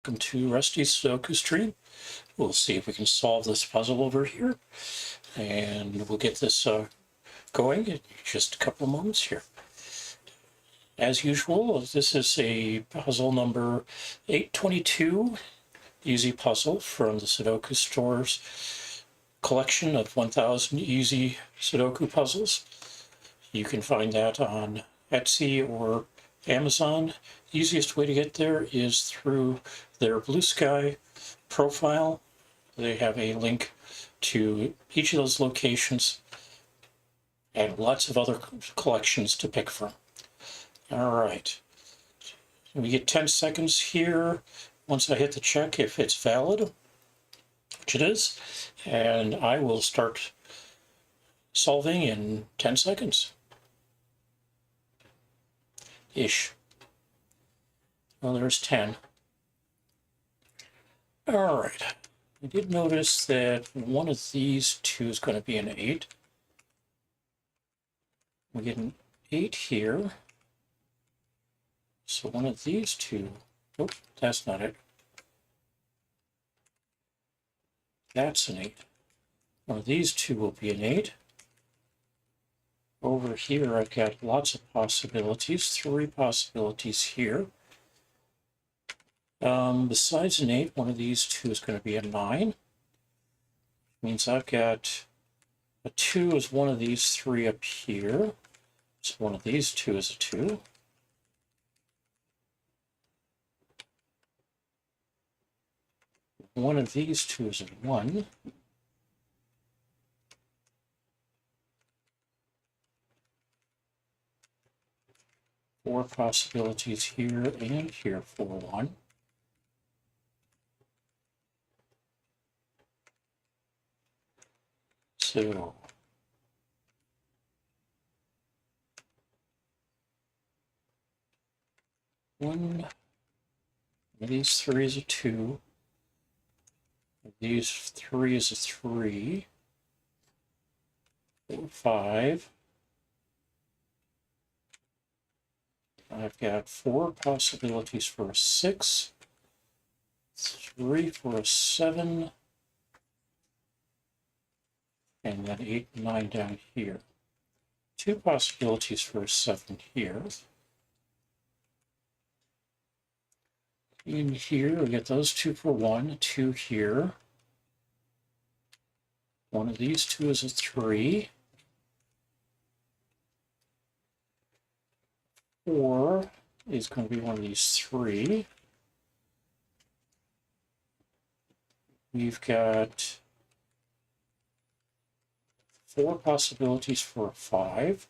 Welcome to Rusty's Sudoku stream. We'll see if we can solve this puzzle over here, and we'll get this going in just a couple of moments here. As usual, this is a puzzle number 822, easy puzzle from the Sudoku Store's collection of 1000 easy Sudoku puzzles. You can find that on Etsy or Amazon. The easiest way to get there is through their BlueSky profile. They have a link to each of those locations and lots of other collections to pick from. All right, we get 10 seconds here once I hit the check if it's valid, which it is, and I will start solving in 10 seconds. Ish. Well, there's 10. All right. I did notice that one of these two is going to be an 8. We get an 8 here. So one of these two, oh, that's not it. That's an 8. One of these two will be an 8. Over here, I've got lots of possibilities, 3 possibilities here. Besides an 8, one of these two is going to be a 9. Which means I've got a 2 is one of these 3 up here. So one of these two is a 2. One of these two is a 1. Four possibilities here and here for 1. So one of these 3 is a 2. These 3 is a 3. 4, 5. I've got 4 possibilities for a 6, 3 for a 7, and then 8 and 9 down here. 2 possibilities for a 7 here. In here, we get those 2 for 1, 2 here. One of these 2 is a 3. 4 is going to be one of these 3. We've got 4 possibilities for a 5.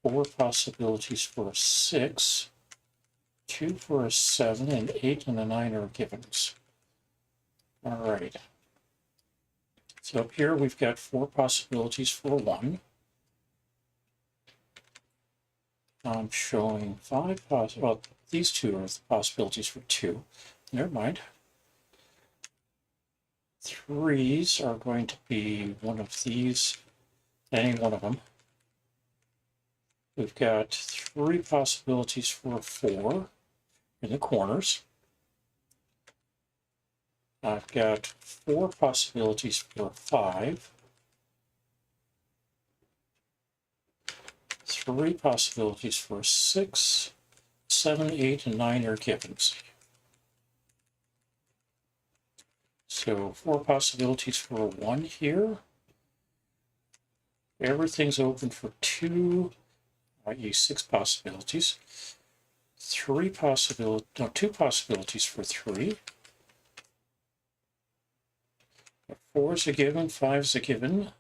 4 possibilities for a 6. 2 for a 7, and 8 and a 9 are givens. All right. So up here we've got 4 possibilities for 1. I'm showing 5 well, these 2 are the possibilities for 2. Never mind. 3s are going to be one of these, any one of them. We've got 3 possibilities for a 4 in the corners. I've got 4 possibilities for a 5. 3 possibilities for 6, 7, 8, and 9 are givens. So 4 possibilities for a 1 here. Everything's open for 2, i.e. 6 possibilities. 2 possibilities for 3. 4 is a given, 5 is a given.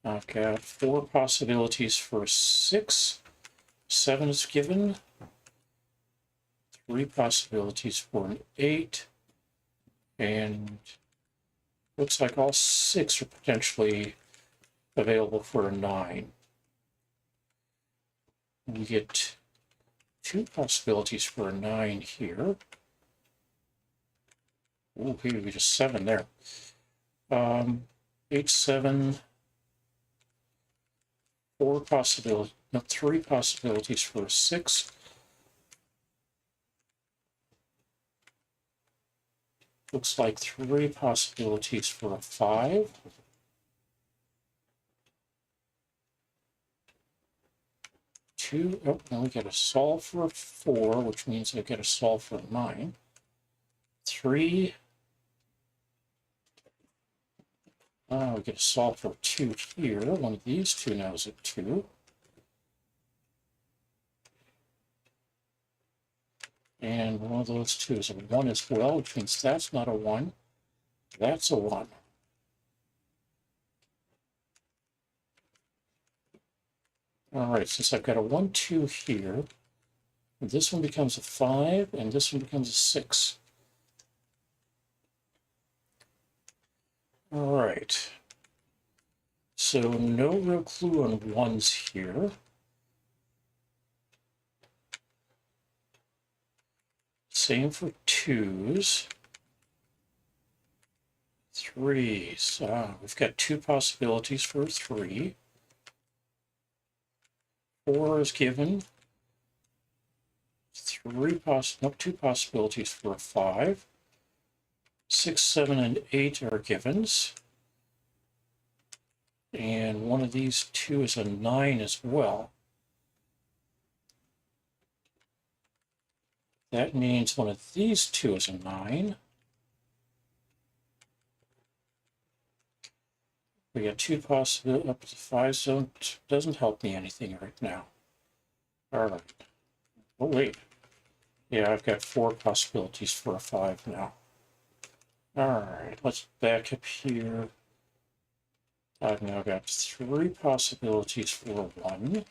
I've got 4 possibilities for 6, 7 is given, 3 possibilities for an 8, and looks like all 6 are potentially available for a 9. We get 2 possibilities for a 9 here. Ooh, here we just 7 there. 8, 7. 3 possibilities for a 6, Looks like 3 possibilities for a 5. 2, oh, now we got to solve for a 4, which means I got to solve for a 9. 3. We got to solve for 2 here. One of these two now is a 2. And one of those two is a 1 as well, which means that's not a 1. That's a 1. All right, since I've got a 1, 2 here, this one becomes a 5, and this one becomes a 6. All right. So no real clue on 1s here. Same for 2s. 3s. We've got 2 possibilities for a 3. 4 is given. 2 possibilities for a 5. 6, 7, and 8 are givens. And one of these two is a 9 as well. That means one of these two is a 9. We got 2 possibilities up to 5, so it doesn't help me anything right now. All right. Oh, wait. Yeah, I've got 4 possibilities for a 5 now. All right, let's back up here. I've now got 3 possibilities for a 1.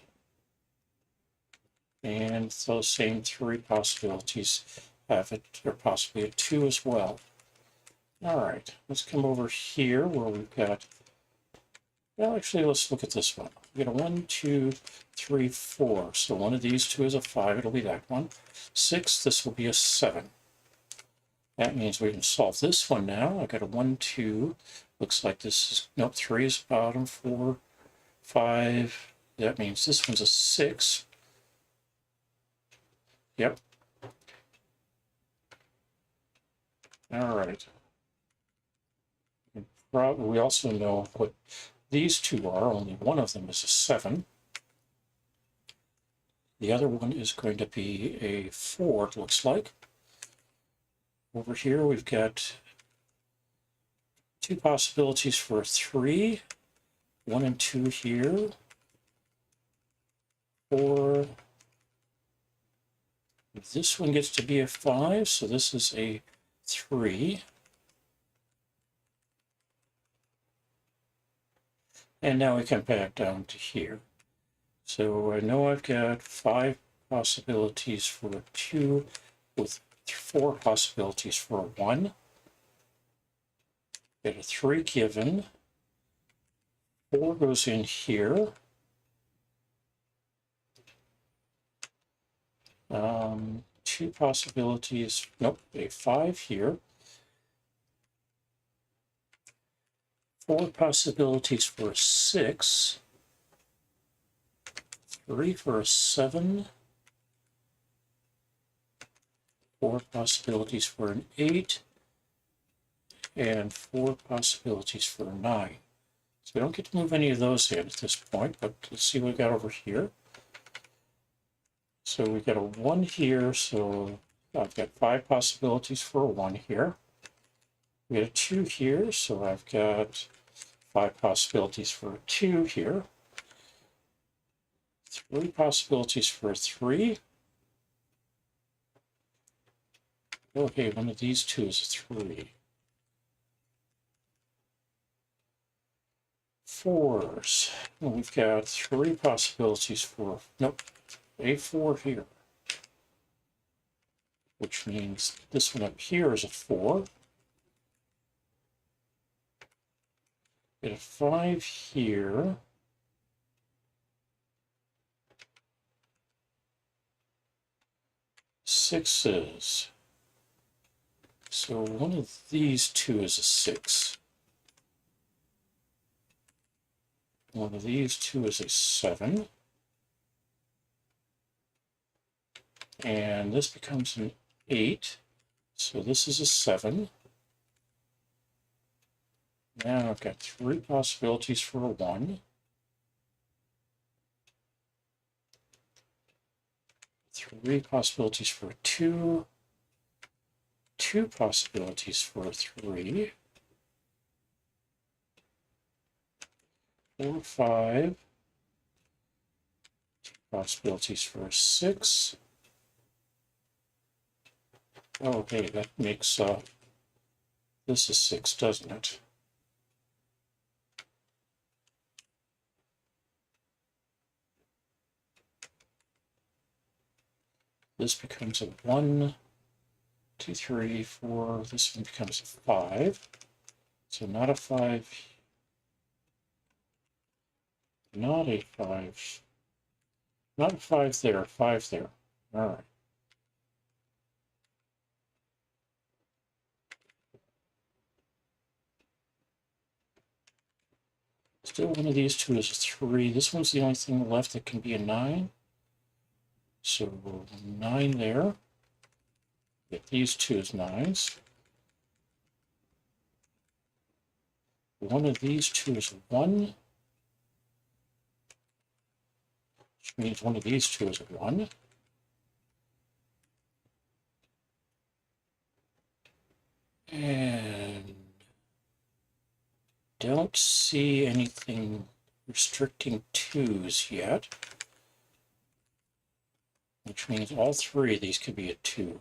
And those same 3 possibilities have it, or possibly a 2 as well. All right, let's come over here where we've got, well, actually, let's look at this one. We got a 1, 2, 3, 4. So one of these two is a 5, it'll be that one. 6, this will be a 7. That means we can solve this one now. I've got a 1, 2. Looks like this is, nope, 3 is bottom, 4, 5. That means this one's a 6. Yep. All right. We also know what these two are. Only one of them is a 7. The other one is going to be a 4, it looks like. Over here, we've got 2 possibilities for a 3. 1 and 2 here. 4. This one gets to be a 5, so this is a 3. And now we come back down to here. So I know I've got 5 possibilities for a 2 with 4 possibilities for a 1. Get a 3 given. 4 goes in here. 2 possibilities, nope, a 5 here. 4 possibilities for a 6. 3 for a 7. 4 possibilities for an 8. And 4 possibilities for a 9. So we don't get to move any of those in at this point, but let's see what we got over here. So we got a 1 here, so I've got 5 possibilities for a 1 here. We got a 2 here, so I've got 5 possibilities for a 2 here. 3 possibilities for a 3. Okay, one of these two is a 3. 4s. Well, we've got 3 possibilities for, nope, a 4 here. Which means this one up here is a 4. Get a 5 here. Sixes. So one of these two is a 6. One of these two is a 7. And this becomes an 8. So this is a 7. Now I've got 3 possibilities for a 1. 3 possibilities for a 2. 2 possibilities for a 3. 4, 5. 2 possibilities for a 6. Oh, okay, that makes this is 6, doesn't it? This becomes a 1, 2, 3, 4. This one becomes a 5. So not a 5. Not a 5. Not a 5 there. 5 there. All right. Still one of these two is a 3. This one's the only thing left that can be a 9. So 9 there. Get these two as 9s. One of these two is 1. Which means one of these two is a 1. And don't see anything restricting 2s yet. Which means all 3 of these could be a 2.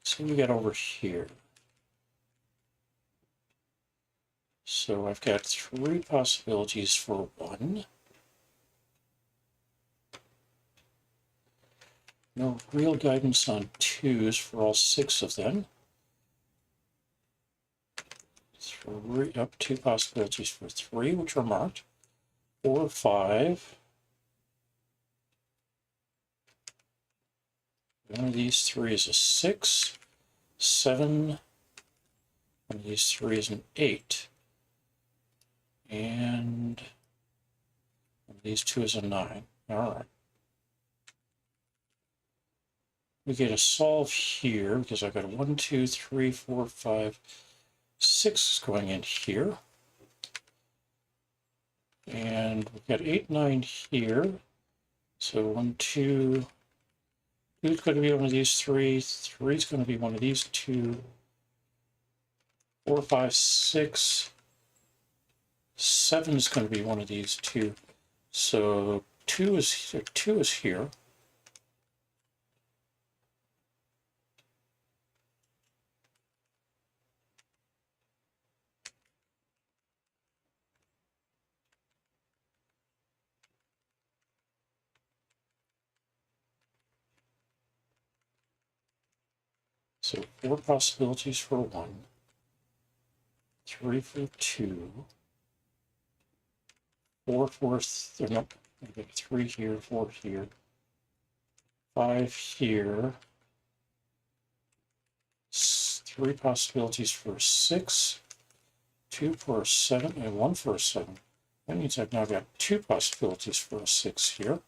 So we got over here. So I've got 3 possibilities for 1. No real guidance on 2s for all 6 of them. 2 possibilities for 3, which are marked. 4, 5. One of these 3 is a 6. 7. One of these 3 is an 8. And one of these 2 is a 9. All right. We get a solve here because I've got a 1, 2, 3, 4, 5, 6 is going in here. And we've got 8, 9 here. So 1, 2, 2 is going to be one of these 3. 3 is going to be one of these 2. 4, 5, 6. 7 is going to be one of these 2. So 2 is here. So 4 possibilities for 1. 3 for 2. 4 for, no, 3 here, 4 here. 5 here. 3 possibilities for 6. 2 for a 7 and 1 for a 7. That means I've now got 2 possibilities for a 6 here.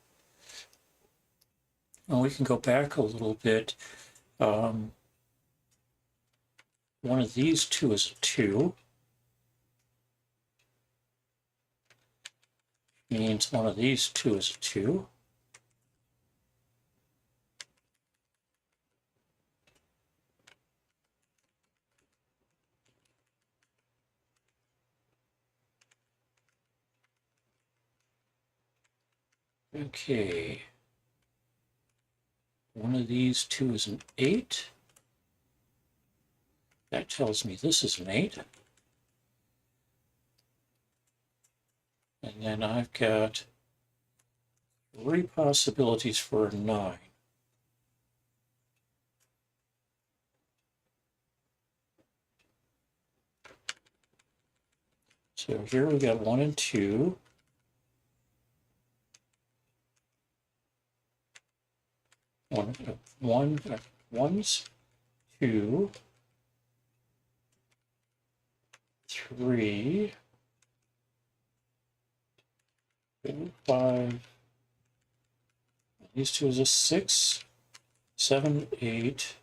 And we can go back a little bit. One of these 2 is a 2. Means one of these 2 is a 2. Okay. One of these 2 is an 8. That tells me this is an 8. And then I've got 3 possibilities for a 9. So here we got 1 and 2. Ones, 2, 3, 4, 5. These 2 is a 6, 7, 8,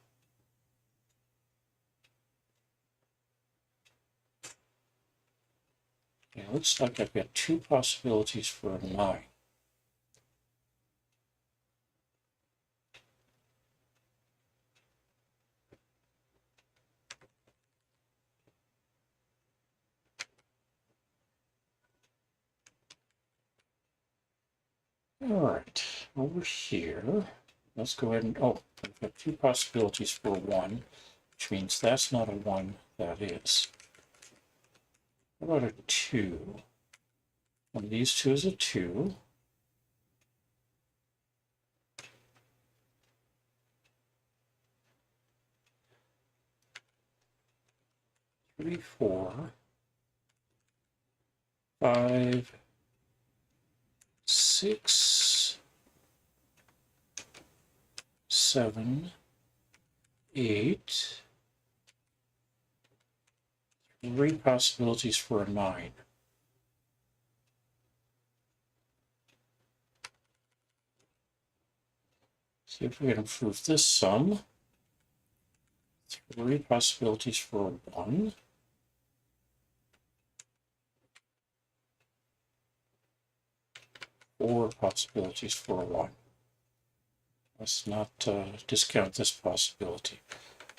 And it looks like I've got two possibilities for a 9. All right, over here, let's go ahead and, oh, I've got two possibilities for 1, which means that's not a 1, that is. How about a 2? One of these two is a 2. Three, 4, 5, 6, 7, 8. 3 possibilities for a 9. See if we can improve this sum. 3 possibilities for a 1. 4 possibilities for a 1. Let's not discount this possibility.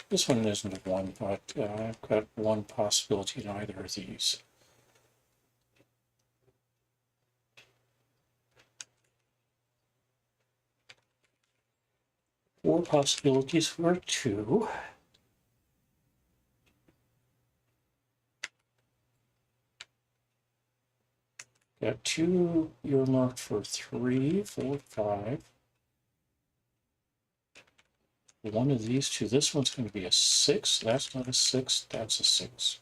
This one isn't a 1, but I've got 1 possibility in either of these. Four possibilities for a 2. Got 2 earmarked for 3, 4, 5. One of these two, this one's going to be a 6. That's not a 6, that's a 6.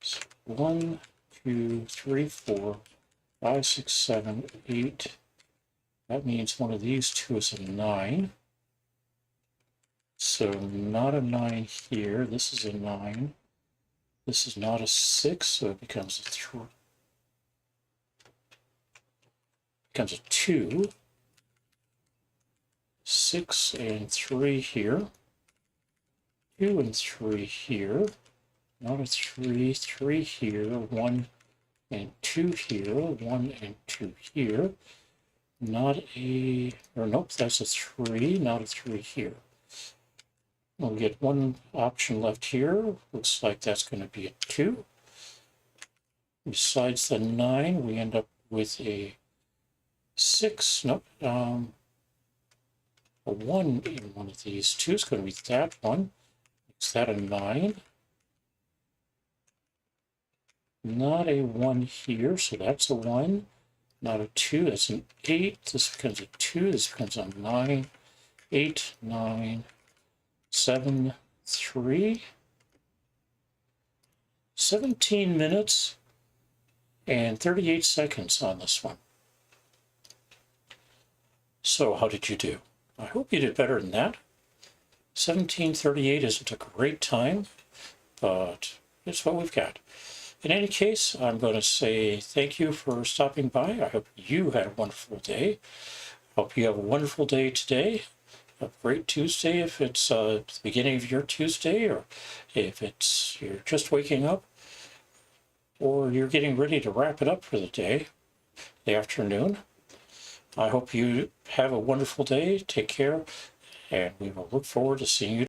So 1, 2, 3, 4, 5, 6, 7, 8. That means one of these two is a 9. So not a 9 here. This is a 9. This is not a 6, so it becomes a 3. Becomes a 2. 6 and 3 here. 2 and 3 here. Not a 3, 3 here. 1 and 2 here. 1 and 2 here. Not a, or nope, that's a 3, not a 3 here. We'll get one option left here. Looks like that's going to be a 2. Besides the 9, we end up with a 6. Nope. A 1 in one of these two is going to be that one. Is that a 9? Not a 1 here, so that's a 1. Not a 2, that's an 8. This becomes a 2, this becomes a 9. 8, 9, 7, 3. 17 minutes and 38 seconds on this one. So how did you do? I hope you did better than that. 17:38 isn't a great time, but it's what we've got. In any case, I'm going to say thank you for stopping by. I hope you had a wonderful day. Hope you have a wonderful day today. A great Tuesday if it's the beginning of your Tuesday, or if it's you're just waking up, or you're getting ready to wrap it up for the day, the afternoon. I hope you have a wonderful day. Take care, and we will look forward to seeing you